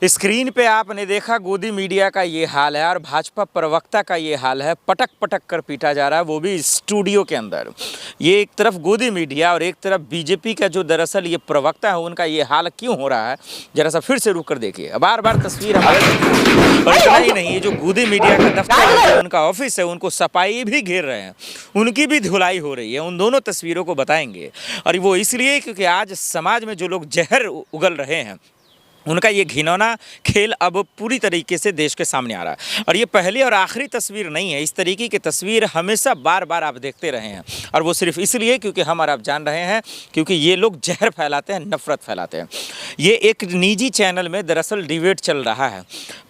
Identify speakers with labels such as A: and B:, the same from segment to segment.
A: Screen पे आपने देखा गोदी मीडिया का ये हाल है और भाजपा प्रवक्ता का ये हाल है। पटक पटक कर पीटा जा रहा है, वो भी स्टूडियो के अंदर। ये एक तरफ गोदी मीडिया और एक तरफ बीजेपी का जो दरअसल ये प्रवक्ता है, उनका ये हाल क्यों हो रहा है, जरा सा फिर से रुक कर देखिए। बार बार तस्वीर हमारे और इतना ही नहीं, ये जो गोदी मीडिया का दफ्तर है, उनका ऑफिस है, उनको सफाई भी घेर रहे हैं, उनकी भी धुलाई हो रही है। उन दोनों तस्वीरों को बताएंगे और वो इसलिए क्योंकि आज समाज में जो लोग जहर उगल रहे हैं, उनका ये घिनौना खेल अब पूरी तरीके से देश के सामने आ रहा है। और ये पहली और आखिरी तस्वीर नहीं है, इस तरीके की तस्वीर हमेशा बार बार आप देखते रहे हैं और वो सिर्फ इसलिए क्योंकि हम और आप जान रहे हैं, क्योंकि ये लोग जहर फैलाते हैं, नफरत फैलाते हैं। ये एक निजी चैनल में दरअसल डिबेट चल रहा है।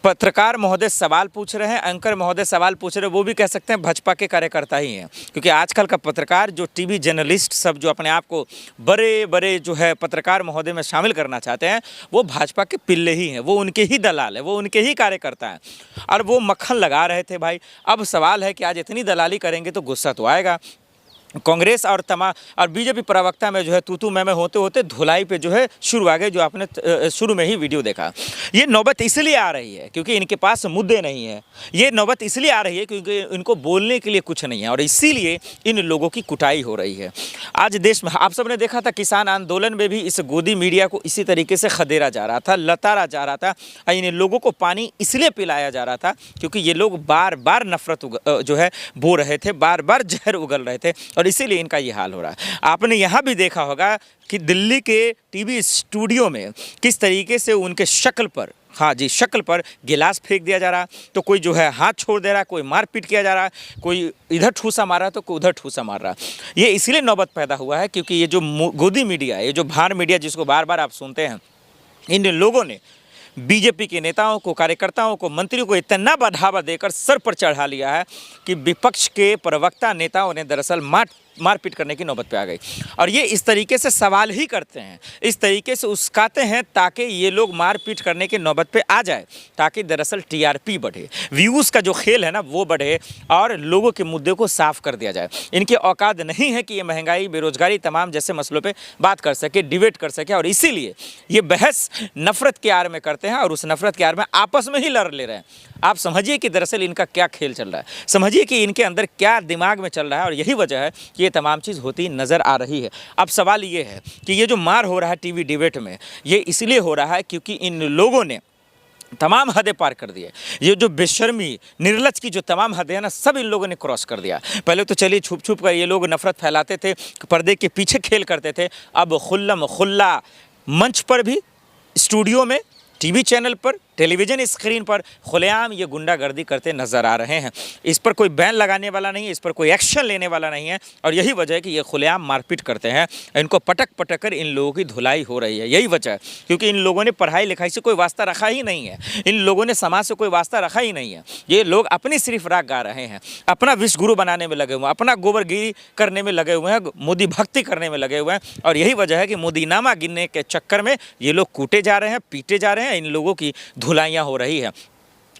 A: पत्रकार महोदय सवाल पूछ रहे हैं, एंकर महोदय सवाल पूछ रहे हैं, वो भी कह सकते हैं भाजपा के कार्यकर्ता ही हैं, क्योंकि आजकल का पत्रकार जो टीवी जर्नलिस्ट सब जो अपने आप को बड़े बड़े जो है पत्रकार महोदय में शामिल करना चाहते हैं, वो भाजपा के पिल्ले ही हैं, वो उनके ही दलाल हैं, वो उनके ही कार्यकर्ता हैं और वो मक्खन लगा रहे थे भाई। अब सवाल है कि आज इतनी दलाली करेंगे तो गुस्सा तो आएगा। कांग्रेस और बीजेपी प्रवक्ता में जो है तू मैं होते होते धुलाई पे जो है शुरू आ गए, जो आपने शुरू में ही वीडियो देखा। ये नौबत इसलिए आ रही है क्योंकि इनके पास मुद्दे नहीं है। ये नौबत इसलिए आ रही है क्योंकि इनको बोलने के लिए कुछ नहीं है और इसीलिए इन लोगों की कुटाई हो रही है। आज देश में आप सबने देखा था, किसान आंदोलन में भी इस गोदी मीडिया को इसी तरीके से खदेड़ा जा रहा था, लताड़ा जा रहा था। इन लोगों को पानी इसलिए पिलाया जा रहा था क्योंकि ये लोग बार बार नफरत जो है बो रहे थे, बार बार जहर उगल रहे थे और इसीलिए इनका ये हाल हो रहा है। आपने यहाँ भी देखा होगा कि दिल्ली के टीवी स्टूडियो में किस तरीके से उनके शक्ल पर, हाँ जी, शक्ल पर गिलास फेंक दिया जा रहा, तो कोई जो है हाथ छोड़ दे रहा, कोई मारपीट किया जा रहा, कोई इधर ठूसा मार रहा तो कोई उधर ठूसा मार रहा। ये इसलिए नौबत पैदा हुआ है क्योंकि ये जो गोदी मीडिया है, ये जो भार मीडिया जिसको बार बार आप सुनते हैं, इन लोगों ने बीजेपी के नेताओं को, कार्यकर्ताओं को, मंत्रियों को इतना बढ़ावा देकर सर पर चढ़ा लिया है कि विपक्ष के प्रवक्ता नेताओं ने दरअसल मारपीट करने की नौबत पे आ गई। और ये इस तरीके से सवाल ही करते हैं, इस तरीके से उस्काते हैं ताकि ये लोग मारपीट करने की नौबत पे आ जाए, ताकि दरअसल टीआरपी बढ़े, व्यूज़ का जो खेल है ना वो बढ़े और लोगों के मुद्दे को साफ कर दिया जाए। इनकी औकात नहीं है कि ये महंगाई, बेरोजगारी, तमाम जैसे मसलों पे बात कर सके, डिबेट कर सके और इसीलिए ये बहस नफरत के आड़ में करते हैं और उस नफरत के आड़ में आपस में ही लड़ ले रहे हैं। आप समझिए कि दरअसल इनका क्या खेल चल रहा है, समझिए कि इनके अंदर क्या दिमाग में चल रहा है और यही वजह है कि ये तमाम चीज़ होती नज़र आ रही है। अब सवाल ये है कि ये जो मार हो रहा है टीवी डिबेट में, ये इसलिए हो रहा है क्योंकि इन लोगों ने तमाम हदें पार कर दिए। ये जो बेशर्मी, निर्लज की जो तमाम हदें हैं ना, सब इन लोगों ने क्रॉस कर दिया। पहले तो चलिए छुप छुप कर ये लोग नफरत फैलाते थे, पर्दे के पीछे खेल करते थे, अब खुल्लम खुल्ला मंच पर भी, स्टूडियो में, टीवी चैनल पर, टेलीविज़न स्क्रीन पर खुलेआम ये गुंडागर्दी करते नज़र आ रहे हैं। इस पर कोई बैन लगाने वाला नहीं है, इस पर कोई एक्शन लेने वाला नहीं है और यही वजह है कि ये खुलेआम मारपीट करते हैं। इनको पटक पटक कर इन लोगों की धुलाई हो रही है, यही वजह है क्योंकि इन लोगों ने पढ़ाई लिखाई से कोई वास्ता रखा ही नहीं है, इन लोगों ने समाज से कोई वास्ता रखा ही नहीं है। ये लोग अपनी सिर्फ राग गा रहे हैं, अपना विश्व गुरु बनाने में लगे हुए हैं, अपना गोबरगिरी करने में लगे हुए हैं, मोदी भक्ति करने में लगे हुए हैं और यही वजह है कि मोदीनामा गिनने के चक्कर में ये लोग कूटे जा रहे हैं, पीटे जा रहे हैं, इन लोगों की धुलाइयाँ हो रही है।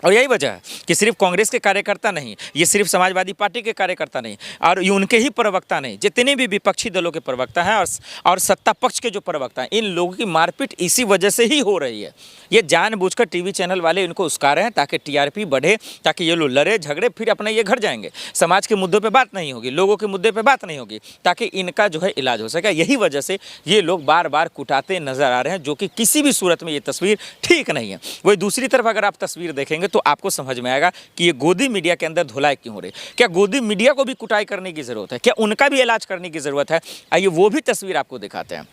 A: और यही वजह है कि सिर्फ कांग्रेस के कार्यकर्ता नहीं, ये सिर्फ समाजवादी पार्टी के कार्यकर्ता नहीं और ये उनके ही प्रवक्ता नहीं, जितने भी विपक्षी दलों के प्रवक्ता हैं और सत्ता पक्ष के जो प्रवक्ता हैं, इन लोगों की मारपीट इसी वजह से ही हो रही है। ये जानबूझकर टीवी चैनल वाले इनको उस्का रहे हैं ताकि टीआरपी बढ़े, ताकि ये लोग लड़े झगड़े, फिर अपने ये घर जाएंगे, समाज के मुद्दों पर बात नहीं होगी, लोगों के मुद्दे पर बात नहीं होगी, ताकि इनका जो है इलाज हो सके। यही वजह से ये लोग बार बार कुटाते नजर आ रहे हैं, जो कि किसी भी सूरत में ये तस्वीर ठीक नहीं है। वही दूसरी तरफ अगर आप तस्वीर देखेंगे तो आपको समझ में आएगा कि ये गोदी मीडिया के अंदर धुलाई क्यों हो रही है। क्या गोदी मीडिया को भी कुटाई करने की ज़रूरत है? क्या उनका भी इलाज करने की ज़रूरत है? आइए वो भी तस्वीर आपको दिखाते हैं।